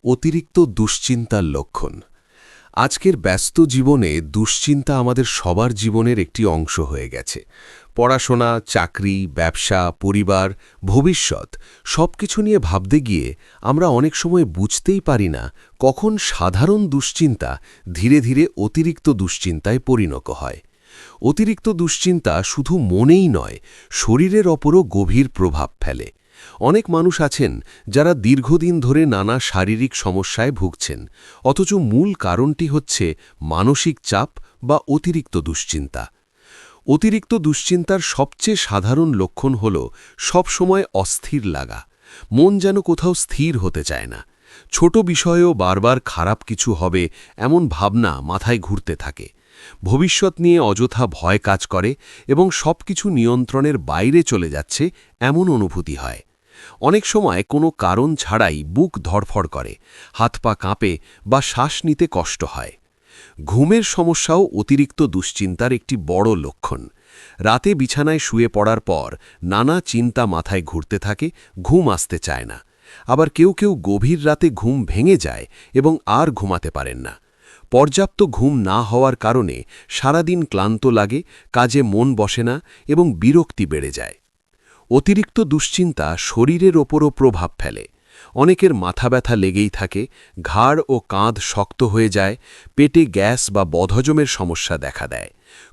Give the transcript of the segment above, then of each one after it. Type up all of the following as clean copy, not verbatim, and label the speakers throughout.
Speaker 1: অতিরিক্ত দুশ্চিন্তার লক্ষণ। আজকের ব্যস্ত জীবনে দুশ্চিন্তা আমাদের সবার জীবনের একটি অংশ হয়ে গেছে। পড়াশোনা, চাকরি, ব্যবসা, পরিবার, ভবিষ্যৎ সবকিছু নিয়ে ভাবতে গিয়ে আমরা অনেক সময় বুঝতেই পারি না কখন সাধারণ দুশ্চিন্তা ধীরে ধীরে অতিরিক্ত দুশ্চিন্তায় পরিণত হয়। অতিরিক্ত দুশ্চিন্তা শুধু মনেই নয়, শরীরের ওপরও গভীর প্রভাব ফেলে। অনেক মানুষ আছেন যারা দীর্ঘদিন ধরে নানা শারীরিক সমস্যায় ভুগছেন, অথচ মূল কারণটি হচ্ছে মানসিক চাপ বা অতিরিক্ত দুশ্চিন্তা। অতিরিক্ত দুশ্চিন্তার সবচেয়ে সাধারণ লক্ষণ হল সবসময় অস্থির লাগা। মন যেন কোথাও স্থির হতে চায় না। ছোট বিষয়েও বারবার খারাপ কিছু হবে এমন ভাবনা মাথায় ঘুরতে থাকে। ভবিষ্যৎ নিয়ে অযথা ভয় কাজ করে এবং সবকিছু নিয়ন্ত্রণের বাইরে চলে যাচ্ছে এমন অনুভূতি হয়। অনেক সময় কোনো কারণ ছাড়াই বুক ধড়ফড় করে, হাত পা কাঁপে বা শ্বাস নিতে কষ্ট হয়। ঘুমের সমস্যাও অতিরিক্ত দুশ্চিন্তার একটি বড় লক্ষণ। রাতে বিছানায় শুয়ে পড়ার পর নানা চিন্তা মাথায় ঘুরতে থাকে, ঘুম আসতে চায় না। আবার কেউ কেউ গভীর রাতে ঘুম ভেঙে যায় এবং আর ঘুমাতে পারেন না। পর্যাপ্ত ঘুম না হওয়ার কারণে সারাদিন ক্লান্ত লাগে, কাজে মন বসে না এবং বিরক্তি বেড়ে যায়। অতিরিক্ত দুশ্চিন্তা শরীরের ওপরও প্রভাব ফেলে। অনেকের মাথা ব্যথা লেগেই থাকে, ঘাড় ও কাঁধ শক্ত হয়ে যায়, পেটে গ্যাস বা বদহজমের সমস্যা দেখা দেয়।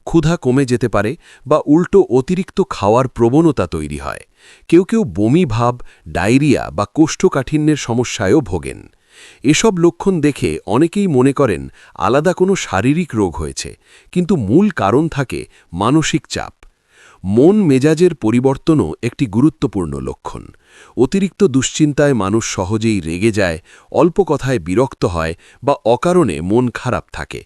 Speaker 1: ক্ষুধা কমে যেতে পারে বা উল্টো অতিরিক্ত খাওয়ার প্রবণতা তৈরি হয়। কেউ কেউ বমি ভাব, ডায়রিয়া বা কোষ্ঠকাঠিন্যের সমস্যায়ও ভোগেন। এসব লক্ষণ দেখে অনেকেই মনে করেন আলাদা কোনো শারীরিক রোগ হয়েছে, কিন্তু মূল কারণ থাকে মানসিক চাপ। মন মেজাজের পরিবর্তনও একটি গুরুত্বপূর্ণ লক্ষণ। অতিরিক্ত দুশ্চিন্তায় মানুষ সহজেই রেগে যায়, অল্প কথায় বিরক্ত হয় বা অকারণে মন খারাপ থাকে।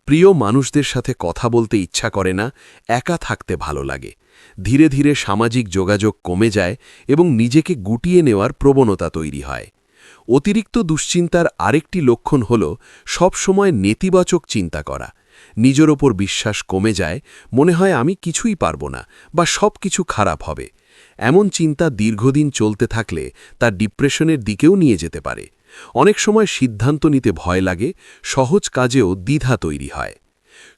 Speaker 1: প্রিয় মানুষদের সাথে কথা বলতে ইচ্ছা করে না, একা থাকতে ভালো লাগে। ধীরে ধীরে সামাজিক যোগাযোগ কমে যায় এবং নিজেকে গুটিয়ে নেওয়ার প্রবণতা তৈরি হয়। অতিরিক্ত দুশ্চিন্তার আরেকটি লক্ষণ হল সবসময় নেতিবাচক চিন্তা করা। নিজের ওপর বিশ্বাস কমে যায়, মনে হয় আমি কিছুই পারব না বা সব কিছু খারাপ হবে। এমন চিন্তা দীর্ঘদিন চলতে থাকলে তা ডিপ্রেশনের দিকেও নিয়ে যেতে পারে। অনেক সময় সিদ্ধান্ত নিতে ভয় লাগে, সহজ কাজেও দ্বিধা তৈরি হয়।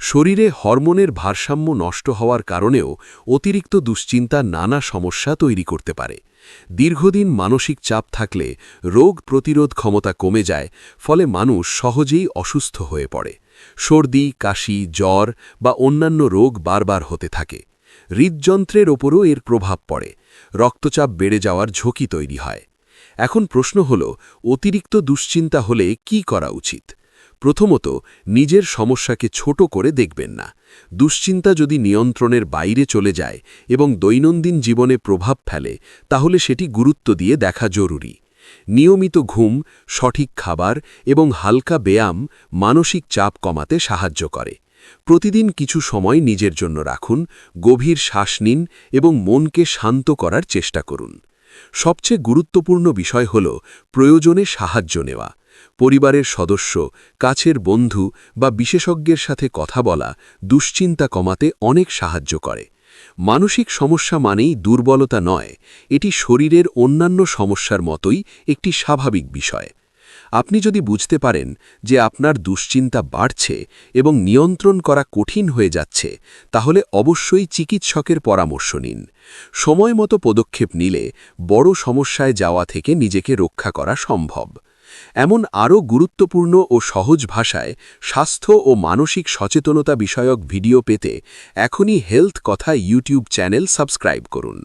Speaker 1: শরীরে হরমোনের ভারসাম্য নষ্ট হওয়ার কারণেও অতিরিক্ত দুশ্চিন্তা নানা সমস্যা তৈরি করতে পারে। দীর্ঘদিন মানসিক চাপ থাকলে রোগ প্রতিরোধ ক্ষমতা কমে যায়, ফলে মানুষ সহজেই অসুস্থ হয়ে পড়ে। সর্দি, কাশি, জ্বর বা অন্যান্য রোগ বারবার হতে থাকে। হৃদযন্ত্রের ওপরও এর প্রভাব পড়ে, রক্তচাপ বেড়ে যাওয়ার ঝুঁকি তৈরি হয়। এখন প্রশ্ন হল, অতিরিক্ত দুশ্চিন্তা হলে কি করা উচিত? প্রথমত, নিজের সমস্যাকে ছোট করে দেখবেন না। দুশ্চিন্তা যদি নিয়ন্ত্রণের বাইরে চলে যায় এবং দৈনন্দিন জীবনে প্রভাব ফেলে, তাহলে সেটি গুরুত্ব দিয়ে দেখা জরুরি। নিয়মিত ঘুম, সঠিক খাবার এবং হালকা ব্যায়াম মানসিক চাপ কমাতে সাহায্য করে। প্রতিদিন কিছু সময় নিজের জন্য রাখুন, গভীর শ্বাস নিন এবং মনকে শান্ত করার চেষ্টা করুন। সবচেয়ে গুরুত্বপূর্ণ বিষয় হল প্রয়োজনে সাহায্য নেওয়া। পরিবারের সদস্য, কাছের বন্ধু বা বিশেষজ্ঞের সাথে কথা বলা দুশ্চিন্তা কমাতে অনেক সাহায্য করে। মানসিক সমস্যা মানেই দুর্বলতা নয়, এটি শরীরের অন্যান্য সমস্যার মতোই একটি স্বাভাবিক বিষয়। আপনি যদি বুঝতে পারেন যে আপনার দুশ্চিন্তা বাড়ছে এবং নিয়ন্ত্রণ করা কঠিন হয়ে যাচ্ছে, তাহলে অবশ্যই চিকিৎসকের পরামর্শ নিন। সময়মতো পদক্ষেপ নিলে বড় সমস্যায় যাওয়া থেকে নিজেকে রক্ষা করা সম্ভব। এমন আরও গুরুত্বপূর্ণ ও সহজ ভাষায় স্বাস্থ্য ও মানসিক সচেতনতা বিষয়ক ভিডিও পেতে এখনই হেলথ কথা ইউটিউব চ্যানেল সাবস্ক্রাইব করুন।